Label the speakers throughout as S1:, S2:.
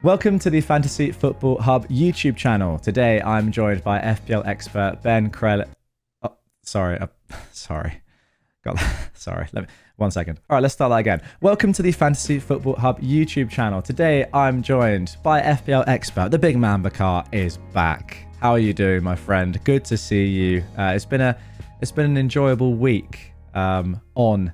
S1: Welcome to the Fantasy Football Hub YouTube channel. Today I'm joined by FPL expert Ben Krell. Oh, sorry. Got that. Sorry. One second. All right, let's start that again. Welcome to the Fantasy Football Hub YouTube channel. Today I'm joined by FPL expert. The big man Bakar is back. How are you doing, my friend? Good to see you. It's been an enjoyable week on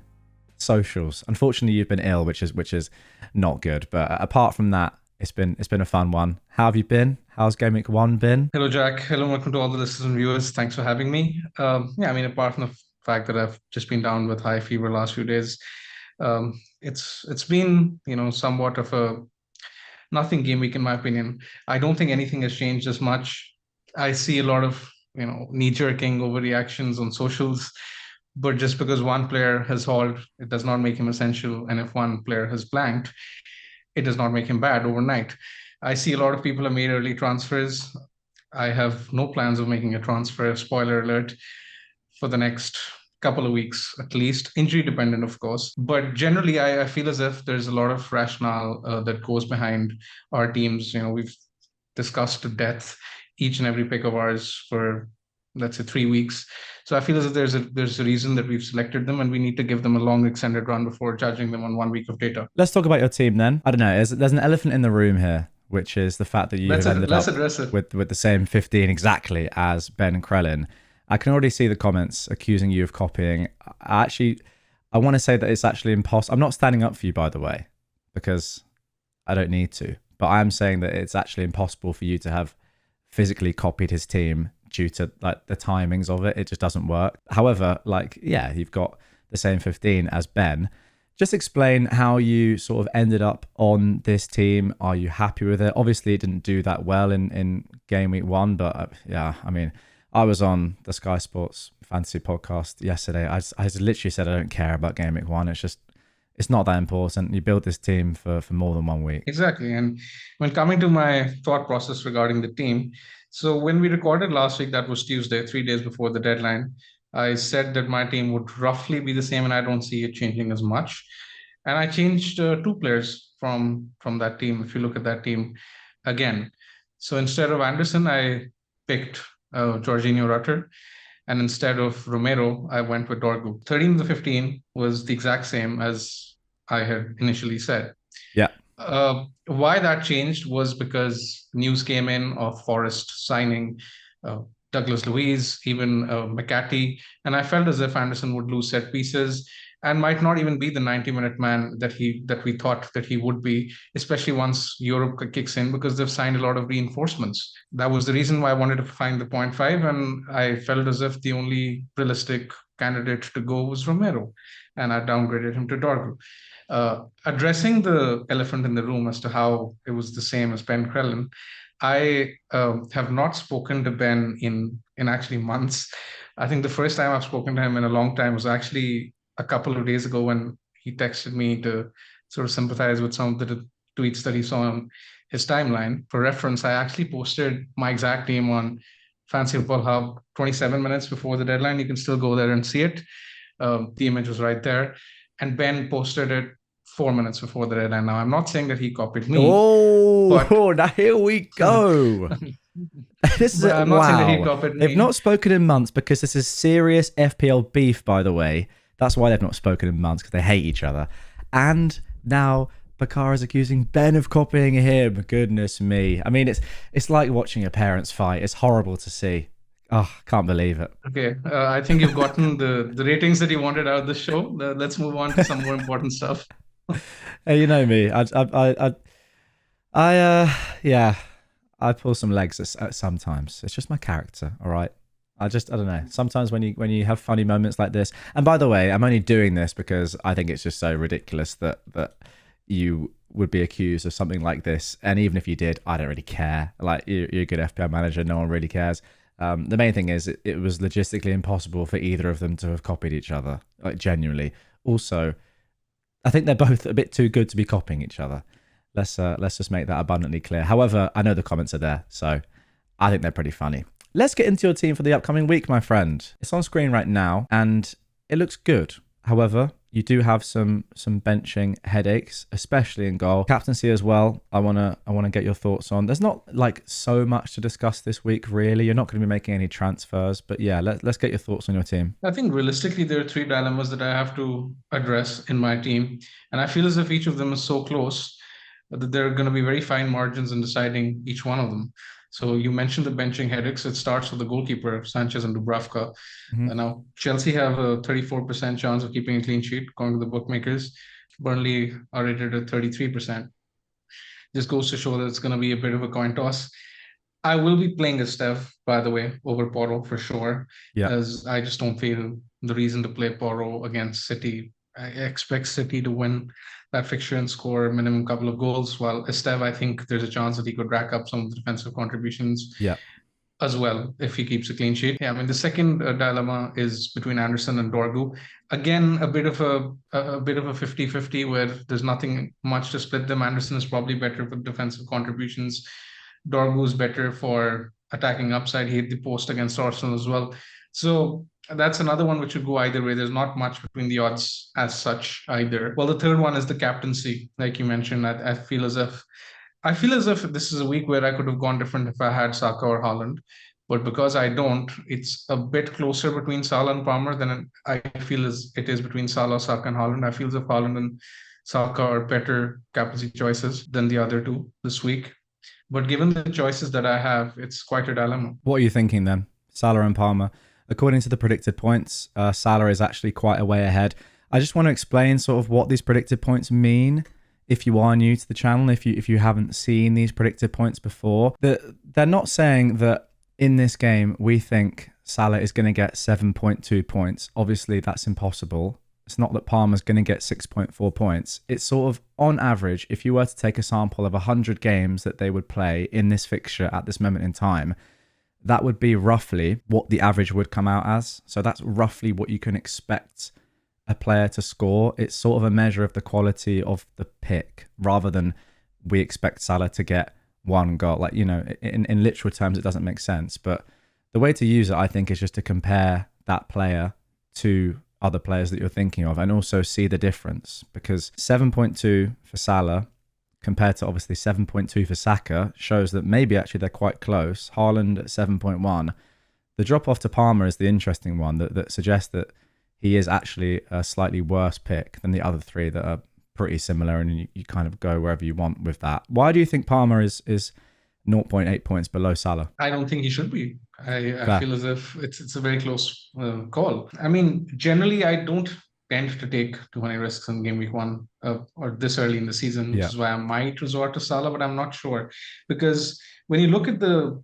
S1: socials. Unfortunately, you've been ill, which is not good. But apart from that, it's been a fun one. How have you been? How's Gameweek 1 been?
S2: Hello, Jack. Hello, welcome to all the listeners and viewers. Thanks for having me. Apart from the fact that I've just been down with high fever last few days, it's been somewhat of a nothing game week in my opinion. I don't think anything has changed as much. I see a lot of knee-jerking overreactions on socials, but just because one player has hauled, it does not make him essential. And if one player has blanked, it does not make him bad overnight. I see a lot of people have made early transfers. I have no plans of making a transfer, spoiler alert, for the next couple of weeks at least, injury dependent, of course. But generally, I feel as if there's a lot of rationale that goes behind our teams. We've discussed to death each and every pick of ours for, let's say, 3 weeks. So I feel as if there's a reason that we've selected them, and we need to give them a long extended run before judging them on 1 week of data.
S1: Let's talk about your team then. I don't know. There's an elephant in the room here, which is the fact that you have ended up with the same 15 exactly as Ben Krellin. I can already see the comments accusing you of copying. I want to say that it's actually impossible. I'm not standing up for you, by the way, because I don't need to. But I am saying that it's actually impossible for you to have physically copied his team due to like the timings of it. It just doesn't work. However, you've got the same 15 as Ben. Just explain how you sort of ended up on this team. Are you happy with it? Obviously, it didn't do that well in Game Week 1, but I was on the Sky Sports Fantasy podcast yesterday. I literally said I don't care about Game Week 1. It's not that important. You build this team for more than 1 week.
S2: Exactly. And when coming to my thought process regarding the team, so when we recorded last week, that was Tuesday, 3 days before the deadline, I said that my team would roughly be the same, and I don't see it changing as much. And I changed 2 players from that team. If you look at that team again, so instead of Anderson, I picked Jorginho Rutter, and instead of Romero, I went with Dorgu. 13 of the 15 was the exact same as I had initially said.
S1: Yeah.
S2: Why that changed was because news came in of Forest signing Douglas Luiz, even McCarthy, and I felt as if Anderson would lose set pieces and might not even be the 90-minute man that we thought that he would be, especially once Europe kicks in, because they've signed a lot of reinforcements. That was the reason why I wanted to find the 0.5, and I felt as if the only realistic candidate to go was Romero, and I downgraded him to Dorgu. Addressing the elephant in the room as to how it was the same as Ben Krellin, I have not spoken to Ben in actually months. I think the first time I've spoken to him in a long time was actually a couple of days ago when he texted me to sort of sympathize with some of the tweets that he saw on his timeline. For reference, I actually posted my exact name on Fantasy Football Hub 27 minutes before the deadline. You can still go there and see it. The image was right there. And Ben posted it 4 minutes before the deadline. Now, I'm not saying that he copied me.
S1: Now here we go. I'm not saying that he copied me. They've not spoken in months because this is serious FPL beef, by the way. That's why they've not spoken in months, because they hate each other. And now Bakar is accusing Ben of copying him. Goodness me. I mean, it's like watching your parents fight. It's horrible to see. Oh, can't believe it.
S2: Okay, I think you've gotten the ratings that you wanted out of the show. Let's move on to some more important stuff.
S1: Hey, you know me. I pull some legs at sometimes. It's just my character, all right? I don't know. Sometimes when you have funny moments like this, and by the way, I'm only doing this because I think it's just so ridiculous that you would be accused of something like this. And even if you did, I don't really care. Like, you're a good FPL manager. No one really cares. The main thing is it was logistically impossible for either of them to have copied each other, like genuinely. Also, I think they're both a bit too good to be copying each other. Let's just make that abundantly clear. However, I know the comments are there, so I think they're pretty funny. Let's get into your team for the upcoming week, my friend. It's on screen right now, and it looks good. However, you do have some benching headaches, especially in goal. Captaincy as well. I wanna get your thoughts on. There's not like so much to discuss this week, really. You're not going to be making any transfers, but yeah, let's get your thoughts on your team.
S2: I think realistically, there are three dilemmas that I have to address in my team, and I feel as if each of them is so close that there are going to be very fine margins in deciding each one of them. So you mentioned the benching headaches. It starts with the goalkeeper, Sanchez and Dubravka. Now, Chelsea have a 34% chance of keeping a clean sheet, according to the bookmakers. Burnley are rated at 33%. This goes to show that it's going to be a bit of a coin toss. I will be playing Esteve, by the way, over Porro for sure, as I just don't feel the reason to play Porro against City. I expect City to win that fixture and score a minimum couple of goals, while Esteve, I think there's a chance that he could rack up some of the defensive contributions as well if he keeps a clean sheet. Yeah, I mean, the second dilemma is between Anderson and Dorgu. Again, a bit of a 50-50 where there's nothing much to split them. Anderson is probably better for defensive contributions. Dorgu is better for attacking upside. He hit the post against Arsenal as well. So that's another one which would go either way. There's not much between the odds as such either. Well, the third one is the captaincy, like you mentioned. I feel as if this is a week where I could have gone different if I had Saka or Haaland. But because I don't, it's a bit closer between Salah and Palmer than I feel as it is between Salah, Saka, and Haaland. I feel as if Haaland and Saka are better captaincy choices than the other two this week. But given the choices that I have, it's quite a dilemma.
S1: What are you thinking then? Salah and Palmer. According to the predicted points, Salah is actually quite a way ahead. I just want to explain sort of what these predicted points mean. If you are new to the channel, if you haven't seen these predicted points before, they're not saying that in this game we think Salah is going to get 7.2 points. Obviously, that's impossible. It's not that Palmer's going to get 6.4 points. It's sort of on average, if you were to take a sample of 100 games that they would play in this fixture at this moment in time, that would be roughly what the average would come out as. So that's roughly what you can expect a player to score. It's sort of a measure of the quality of the pick rather than we expect Salah to get one goal. Like, you know, in literal terms, it doesn't make sense. But the way to use it, I think, is just to compare that player to other players that you're thinking of and also see the difference, because 7.2 for Salah compared to obviously 7.2 for Saka shows that maybe actually they're quite close. Haaland at 7.1. The drop off to Palmer is the interesting one that suggests that he is actually a slightly worse pick than the other three that are pretty similar, and you kind of go wherever you want with that. Why do you think Palmer is 0.8 points below Salah?
S2: I don't think he should be. I feel as if it's a very close call. I mean, generally, I don't tend to take too many risks in game week 1 or this early in the season, which is why I might resort to Salah, but I'm not sure. Because when you look at the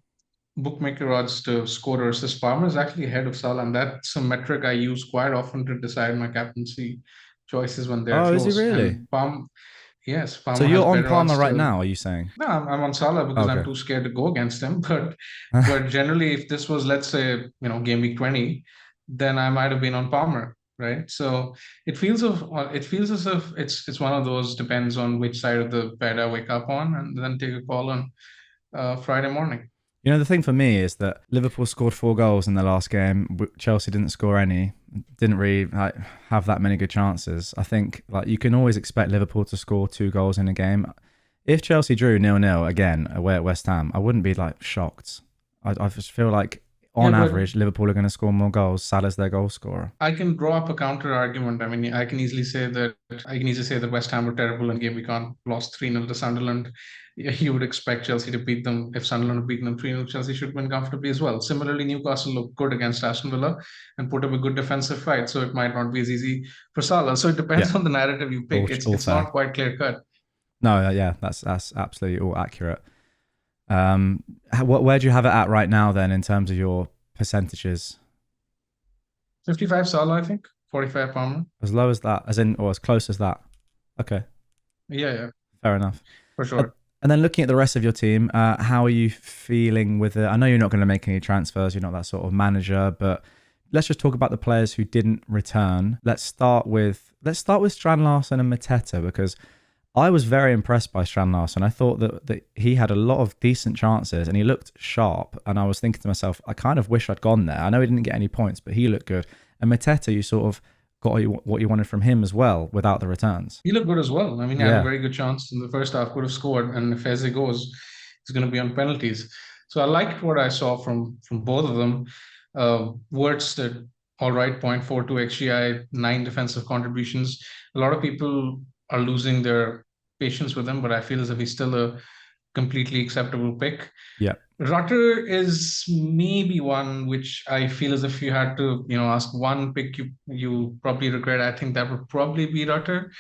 S2: bookmaker odds to score or assist, Palmer is actually ahead of Salah, and that's a metric I use quite often to decide my captaincy choices when they're close.
S1: Oh, is he really?
S2: Yes.
S1: Palmer, so you're on Palmer right now, are you saying?
S2: No, I'm on Salah because I'm too scared to go against him. But generally, if this was, let's say, game week 20, then I might have been on Palmer, right? So it feels as if it's one of those, depends on which side of the bed I wake up on, and then take a call on Friday morning.
S1: You know, the thing for me is that Liverpool scored 4 goals in the last game. Chelsea didn't score any. Didn't really have that many good chances. I think you can always expect Liverpool to score 2 goals in a game. If Chelsea drew 0-0 again away at West Ham, I wouldn't be shocked. I just feel like on average, Liverpool are going to score more goals. Salah's their goal scorer.
S2: I can draw up a counter argument. I mean, I can easily say that West Ham were terrible in game week 1, lost 3-0 to Sunderland. You would expect Chelsea to beat them. If Sunderland had beaten them 3-0, Chelsea should win comfortably as well. Similarly, Newcastle looked good against Aston Villa and put up a good defensive fight, so it might not be as easy for Salah. So it depends on the narrative you pick. It's not quite clear cut.
S1: No, yeah, that's absolutely all accurate. Where do you have it at right now then in terms of your percentages?
S2: 55 Salah, I think. 45 Palmer.
S1: As low as that, or as close as that? Okay.
S2: Yeah.
S1: Fair enough.
S2: For sure.
S1: And then looking at the rest of your team, how are you feeling with it? I know you're not going to make any transfers. You're not that sort of manager, but let's just talk about the players who didn't return. Let's start with Strand Larsen and Mateta, because I was very impressed by Strand Larsen. I thought that he had a lot of decent chances and he looked sharp. And I was thinking to myself, I kind of wish I'd gone there. I know he didn't get any points, but he looked good. And Mateta, you sort of got what you wanted from him as well without the returns.
S2: He looked good as well. I mean, he had a very good chance in the first half, could have scored, and if Eze goes, he's going to be on penalties. So I liked what I saw from both of them. Wirtz did all right, 0.42 XGI, 9 defensive contributions. A lot of people are losing their patience with him, but I feel as if he's still a completely acceptable pick.
S1: Yeah.
S2: Rutter is maybe one which I feel as if you had to, ask one pick you probably regret. I think that would probably be Rutter.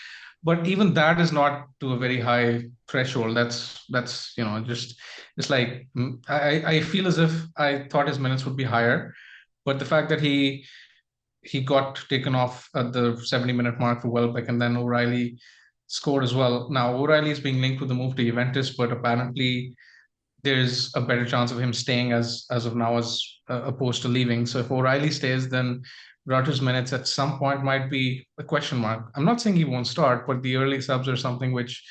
S2: But even that is not to a very high threshold. That's just it's like I feel as if I thought his minutes would be higher, but the fact that he got taken off at the 70-minute mark for Welbeck, and then O'Reilly scored as well. Now O'Reilly is being linked with the move to Juventus, but apparently there's a better chance of him staying as of now as opposed to leaving. So if O'Reilly stays, then Rutter's minutes at some point might be a question mark. I'm not saying he won't start, but the early subs are something which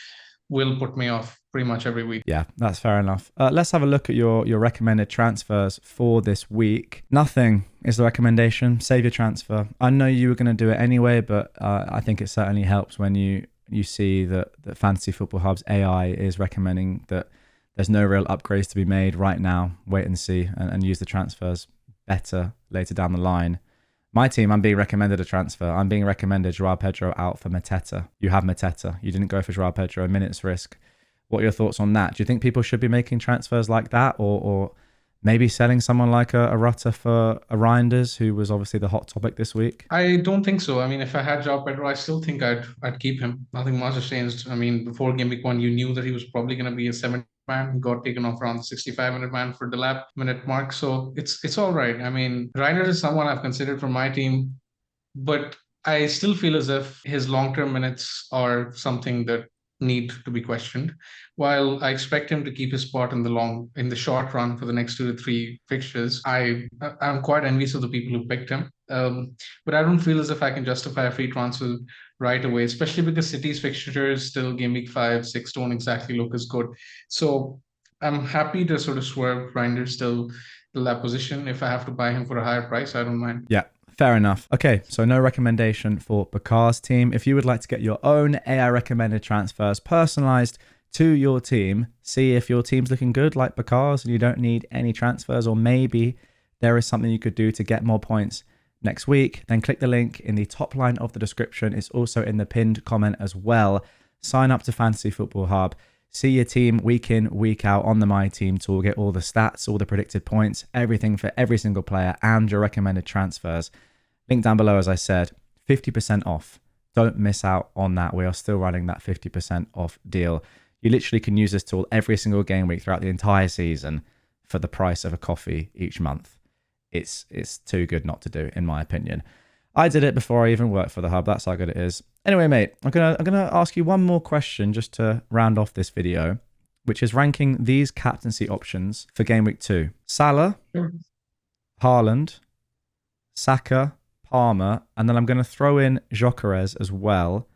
S2: will put me off pretty much every week.
S1: Yeah, that's fair enough. Let's have a look at your recommended transfers for this week. Nothing is the recommendation. Save your transfer. I know you were going to do it anyway, but I think it certainly helps when you see that Fantasy Football Hub's AI is recommending that there's no real upgrades to be made right now. Wait and see and use the transfers better later down the line. My team, I'm being recommended a transfer. I'm being recommended Joao Pedro out for Mateta. You have Mateta. You didn't go for Joao Pedro, a minute's risk. What are your thoughts on that? Do you think people should be making transfers like that, or maybe selling someone like a Rutter for a REIJNDERS, who was obviously the hot topic this week?
S2: I don't think so. I mean, if I had Joao Pedro, I still think I'd keep him. Nothing much has changed. I mean, before Gameweek 1, you knew that he was probably going to be a 7 man. He got taken off around the 65-minute man for the lap minute mark. So it's all right. I mean, REIJNDERS is someone I've considered for my team, but I still feel as if his long-term minutes are something that need to be questioned. While I expect him to keep his spot in the short run for the next 2 to 3 fixtures, I'm quite envious of the people who picked him. But I don't feel as if I can justify a free transfer right away, especially because City's fixtures still game week 5, 6 don't exactly look as good. So I'm happy to sort of swerve REIJNDERS still to that position. If I have to buy him for a higher price, I don't mind.
S1: Yeah. Fair enough. Okay, so no recommendation for Bakar's team. If you would like to get your own AI recommended transfers personalized to your team, see if your team's looking good like Bakar's and you don't need any transfers, or maybe there is something you could do to get more points next week, then click the link in the top line of the description. It's also in the pinned comment as well. Sign up to Fantasy Football Hub. See your team week in, week out on the My Team tool. Get all the stats, all the predicted points, everything for every single player, and your recommended transfers. Link down below, as I said, 50% off. Don't miss out on that. We are still running that 50% off deal. You literally can use this tool every single game week throughout the entire season for the price of a coffee each month. It's too good not to do, in my opinion. I did it before I even worked for the hub. That's how good it is. Anyway, mate, I'm gonna ask you one more question just to round off this video, which is ranking these captaincy options for game week 2. Salah, Haaland, Saka, Palmer, and then I'm going to throw in Gyökeres as well,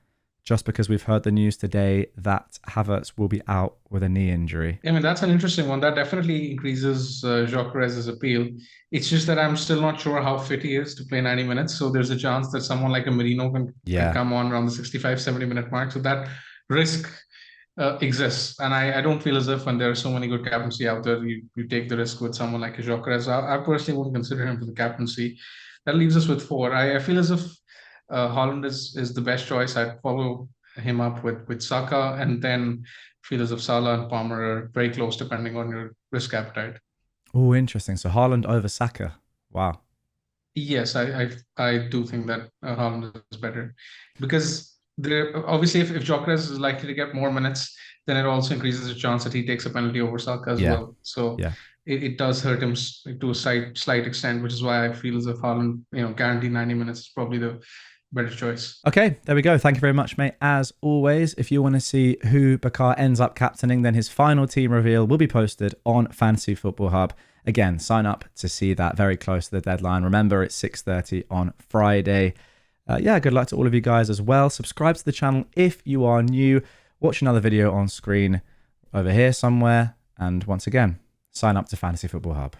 S1: just because we've heard the news today that Havertz will be out with a knee injury.
S2: I mean, that's an interesting one. That definitely increases Gyökeres' appeal. It's just that I'm still not sure how fit he is to play 90 minutes. So there's a chance that someone like a Merino can come on around the 65, 70-minute mark. So that risk exists. And I don't feel as if when there are so many good captaincy out there, you take the risk with someone like a Gyökeres. I personally wouldn't consider him for the captaincy. That leaves us with 4. I feel as if Haaland is the best choice. I'd follow him up with Saka, and then feel as if Salah and Palmer are very close depending on your risk appetite.
S1: Oh, interesting. So Haaland over Saka. Wow.
S2: Yes, I do think that Haaland is better, because obviously if Gyökeres is likely to get more minutes, then it also increases the chance that he takes a penalty over Saka as well. So it does hurt him to a slight extent, which is why I feel as if Haaland, guaranteed 90 minutes is probably the better choice.
S1: Okay, there we go. Thank you very much, mate. As always, if you want to see who Bakar ends up captaining, then his final team reveal will be posted on Fantasy Football Hub. Again, sign up to see that very close to the deadline. Remember, it's 6:30 on Friday. Good luck to all of you guys as well. Subscribe to the channel if you are new. Watch another video on screen over here somewhere. And once again, sign up to Fantasy Football Hub.